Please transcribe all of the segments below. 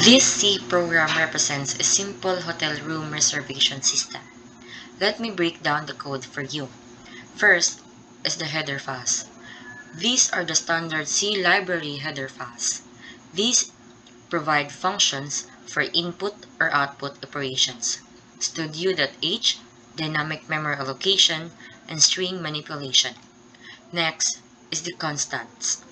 This C program represents a simple hotel room reservation system. Let me break down the code for you. First is the header files. These are the standard C library header files. These provide functions for input or output operations, studio.h, dynamic memory allocation, and string manipulation. Next is the constants.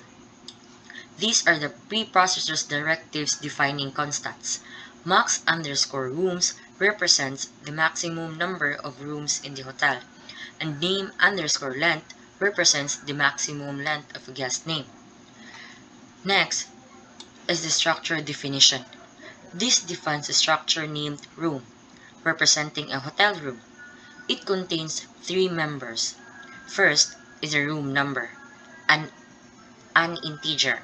These are the preprocessor's directives defining constants. Max underscore rooms represents the maximum number of rooms in the hotel, and name underscore length represents the maximum length of a guest name. Next is the structure definition. This defines a structure named room, representing a hotel room. It contains three members. First is the room number, an integer.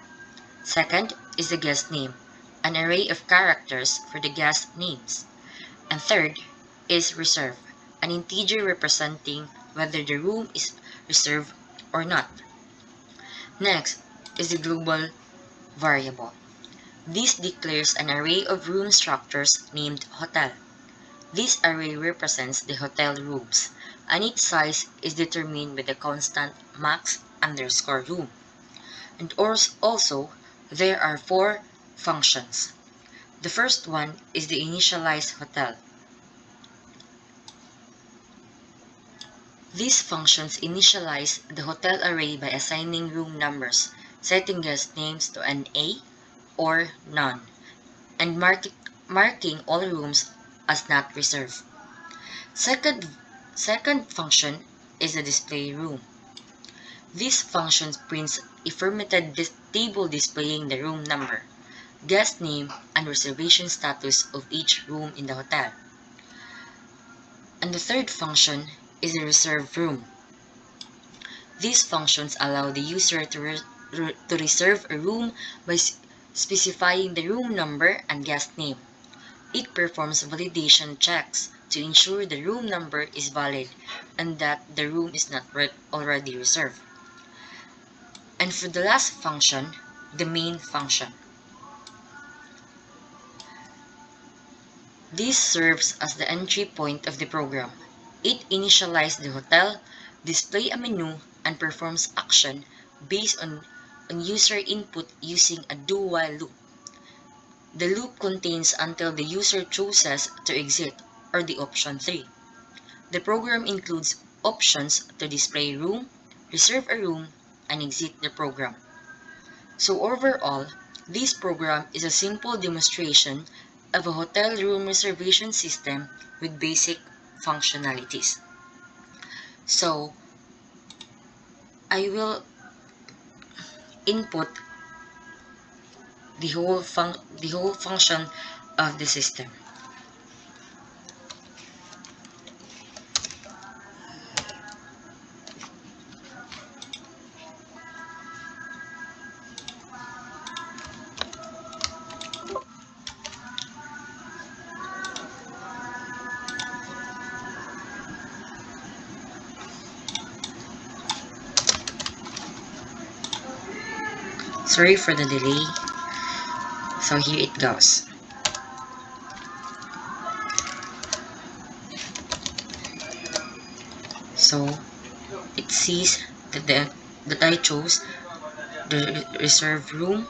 Second is the guest name, an array of characters for the guest names. And third is reserve, an integer representing whether the room is reserved or not. Next is the global variable. This declares an array of room structures named hotel. This array represents the hotel rooms, and its size is determined by the constant max underscore room. And also, there are four functions. The first one is the initialize hotel. These functions initialize the hotel array by assigning room numbers, setting guest names to an A or none, and marking all rooms as not reserved. Second function is the display room. This function prints a formatted table displaying the room number, guest name, and reservation status of each room in the hotel. And the third function is the reserve room. These functions allow the user to reserve a room by specifying the room number and guest name. It performs validation checks to ensure the room number is valid and that the room is not already reserved. And for the last function, the main function. This serves as the entry point of the program. It initializes the hotel, displays a menu, and performs action based on user input using a do-while loop. The loop contains until the user chooses to exit, or the option 3. The program includes options to display room, reserve a room, and exit the program. So overall, this program is a simple demonstration of a hotel room reservation system with basic functionalities. So I will input the whole function of the system. Sorry for the delay. So here it goes. So it sees that I chose the reserved room,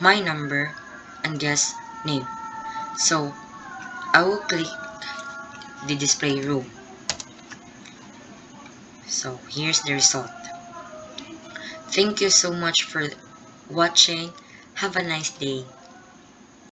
my number, and guest name. So I will click the display room. So here's the result. Thank you so much for watching. Have a nice day.